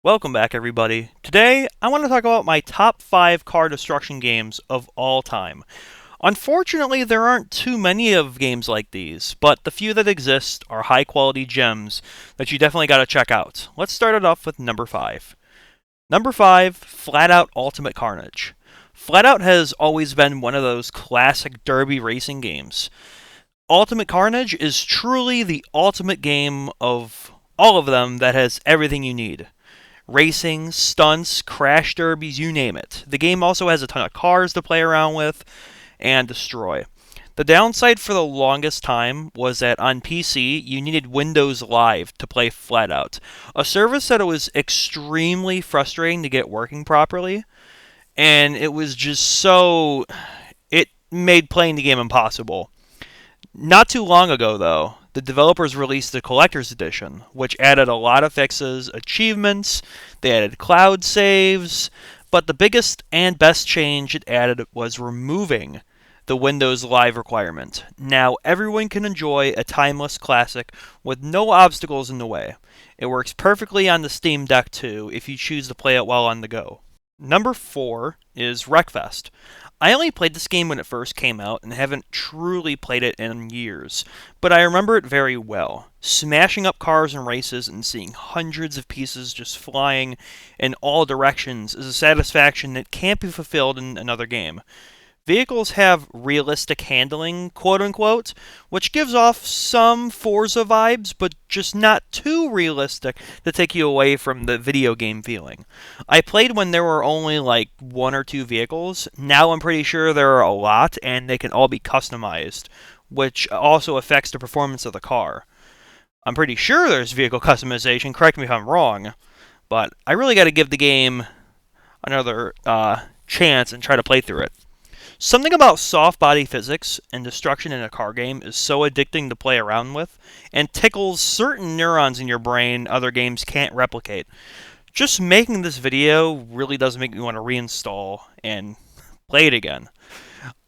Welcome back, everybody. Today, I want to talk about my top 5 car destruction games of all time. Unfortunately, there aren't too many of games like these, but the few that exist are high quality gems that you definitely got to check out. Let's start it off with number 5. Number 5, Flat Out Ultimate Carnage. Flat Out has always been one of those classic derby racing games. Ultimate Carnage is truly the ultimate game of all of them that has everything you need. Racing, stunts, crash derbies, you name it. The game also has a ton of cars to play around with and destroy. The downside for the longest time was that on PC, you needed Windows Live to play Flat Out, a service that it was extremely frustrating to get working properly, and it was just so. It made playing the game impossible. Not too long ago, though, the developers released the Collector's Edition, which added a lot of fixes, achievements, they added cloud saves, but the biggest and best change it added was removing the Windows Live requirement. Now everyone can enjoy a timeless classic with no obstacles in the way. It works perfectly on the Steam Deck too if you choose to play it while on the go. Number 4 is Wreckfest. I only played this game when it first came out and haven't truly played it in years, but I remember it very well. Smashing up cars and races and seeing hundreds of pieces just flying in all directions is a satisfaction that can't be fulfilled in another game. Vehicles have realistic handling, quote unquote, which gives off some Forza vibes, but just not too realistic to take you away from the video game feeling. I played when there were only like one or two vehicles. Now I'm pretty sure there are a lot, and they can all be customized, which also affects the performance of the car. I'm pretty sure there's vehicle customization, correct me if I'm wrong, but I really got to give the game another chance and try to play through it. Something about soft body physics and destruction in a car game is so addicting to play around with, and tickles certain neurons in your brain other games can't replicate. Just making this video really does make me want to reinstall and play it again.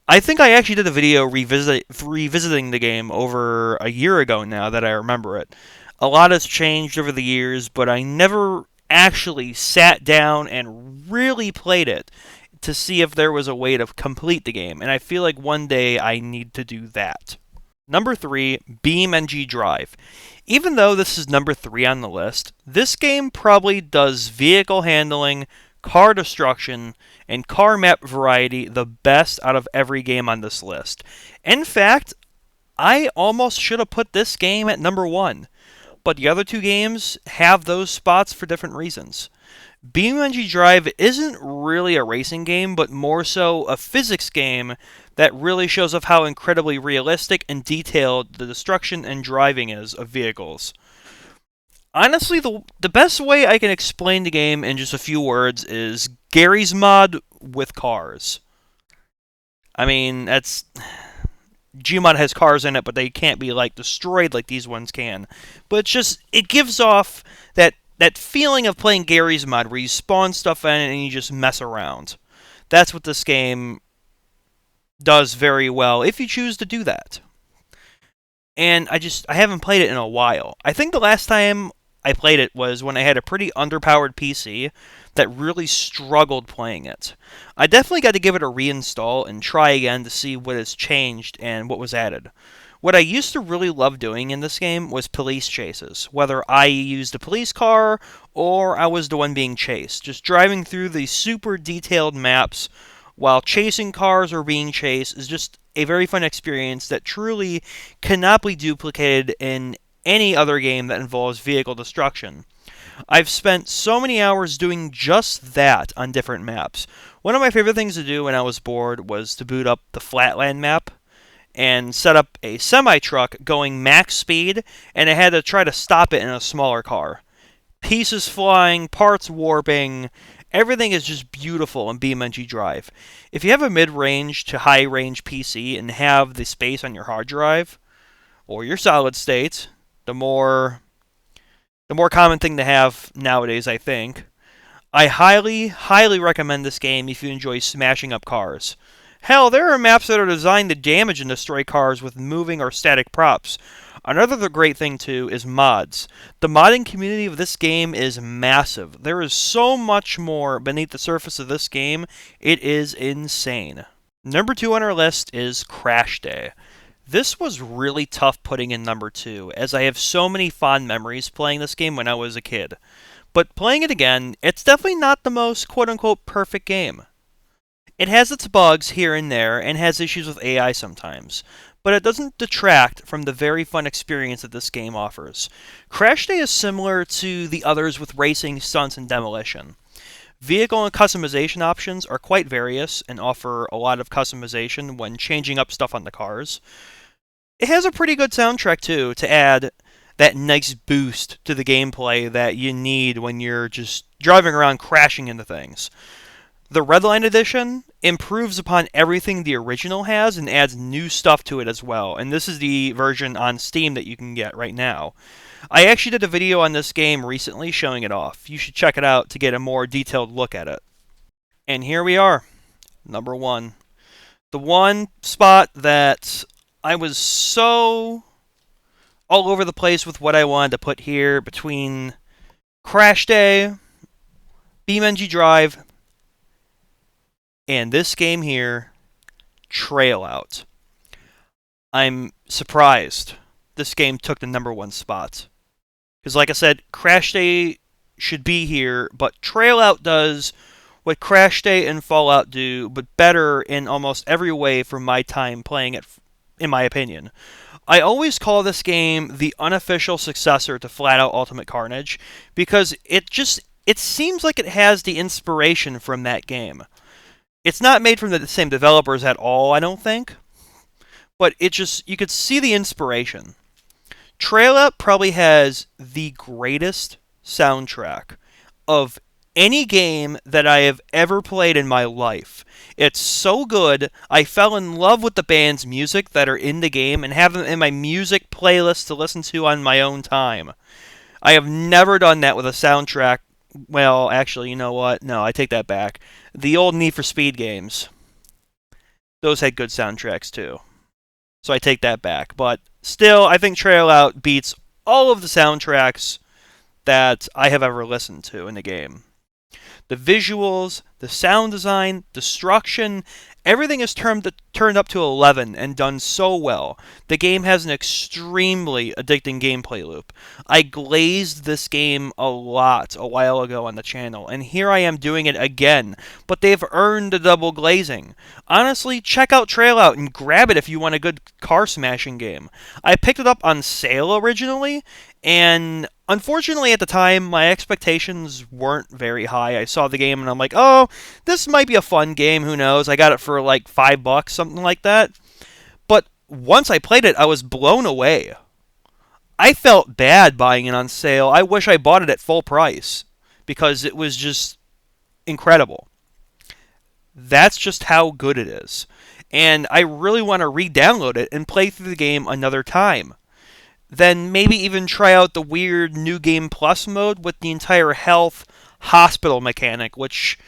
I think I actually did a video revisiting the game over a year ago now that I remember it. A lot has changed over the years, but I never actually sat down and really played it to see if there was a way to complete the game, and I feel like one day I need to do that. Number 3, BeamNG Drive. Even though this is number 3 on the list, this game probably does vehicle handling, car destruction, and car map variety the best out of every game on this list. In fact, I almost should have put this game at number 1, but the other two games have those spots for different reasons. BeamNG Drive isn't really a racing game, but more so a physics game that really shows off how incredibly realistic and detailed the destruction and driving is of vehicles. Honestly, the best way I can explain the game in just a few words is Gary's Mod with cars. I mean, that's Gmod has cars in it, but they can't be like destroyed like these ones can. But it gives off that feeling of playing Gary's Mod where you spawn stuff in and you just mess around. That's what this game does very well if you choose to do that. And I haven't played it in a while. I think the last time I played it was when I had a pretty underpowered PC that really struggled playing it. I definitely got to give it a reinstall and try again to see what has changed and what was added. What I used to really love doing in this game was police chases, whether I used a police car or I was the one being chased. Just driving through these super detailed maps while chasing cars or being chased is just a very fun experience that truly cannot be duplicated in any other game that involves vehicle destruction. I've spent so many hours doing just that on different maps. One of my favorite things to do when I was bored was to boot up the Flatland map and set up a semi-truck going max speed, and I had to try to stop it in a smaller car. Pieces flying, parts warping, everything is just beautiful in BeamNG Drive. If you have a mid-range to high-range PC and have the space on your hard drive, or your solid state, the more common thing to have nowadays, I think, I highly, highly recommend this game if you enjoy smashing up cars. Hell, there are maps that are designed to damage and destroy cars with moving or static props. Another great thing, too, is mods. The modding community of this game is massive. There is so much more beneath the surface of this game, it is insane. Number 2 on our list is Crash Day. This was really tough putting in number 2, as I have so many fond memories playing this game when I was a kid. But playing it again, it's definitely not the most quote-unquote perfect game. It has its bugs here and there, and has issues with AI sometimes, but it doesn't detract from the very fun experience that this game offers. Crash Day is similar to the others with racing, stunts, and demolition. Vehicle and customization options are quite various and offer a lot of customization when changing up stuff on the cars. It has a pretty good soundtrack too, to add that nice boost to the gameplay that you need when you're just driving around crashing into things. The Redline Edition improves upon everything the original has and adds new stuff to it as well, and this is the version on Steam that you can get right now. I actually did a video on this game recently showing it off. You should check it out to get a more detailed look at it. And here we are, number 1. The one spot that I was so all over the place with what I wanted to put here between Crash Day, BeamNG Drive, and this game here, Trail Out. I'm surprised this game took the number 1 spot. Because like I said, Crash Day should be here, but Trail Out does what Crash Day and Fallout do, but better in almost every way from my time playing it, in my opinion. I always call this game the unofficial successor to Flat Out Ultimate Carnage, because it seems like it has the inspiration from that game. It's not made from the same developers at all, I don't think, but you could see the inspiration. Trail Out probably has the greatest soundtrack of any game that I have ever played in my life. It's so good, I fell in love with the band's music that are in the game and have them in my music playlist to listen to on my own time. I have never done that with a soundtrack. Well, actually, you know what? No, I take that back. The old Need for Speed games, those had good soundtracks too. So I take that back. But still, I think Trail Out beats all of the soundtracks that I have ever listened to in the game. The visuals, the sound design, destruction, everything is turned up to 11 and done so well. The game has an extremely addicting gameplay loop. I glazed this game a lot a while ago on the channel, and here I am doing it again, but they've earned the double glazing. Honestly, check out Trail Out and grab it if you want a good car smashing game. I picked it up on sale originally, and unfortunately, at the time, my expectations weren't very high. I saw the game and I'm like, oh, this might be a fun game, who knows? I got it for like $5, something like that. But once I played it, I was blown away. I felt bad buying it on sale. I wish I bought it at full price because it was just incredible. That's just how good it is. And I really want to re-download it and play through the game another time. Then maybe even try out the weird New Game Plus mode with the entire health hospital mechanic, which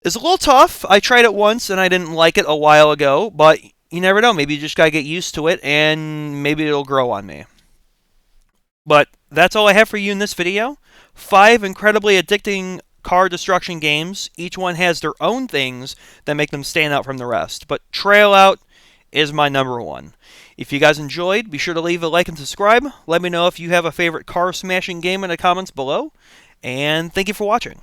is a little tough. I tried it once and I didn't like it a while ago, but you never know. Maybe you just gotta get used to it and maybe it'll grow on me. But that's all I have for you in this video. 5 incredibly addicting car destruction games. Each one has their own things that make them stand out from the rest. But Trail Out is my number 1. If you guys enjoyed, be sure to leave a like and subscribe. Let me know if you have a favorite car smashing game in the comments below. And thank you for watching.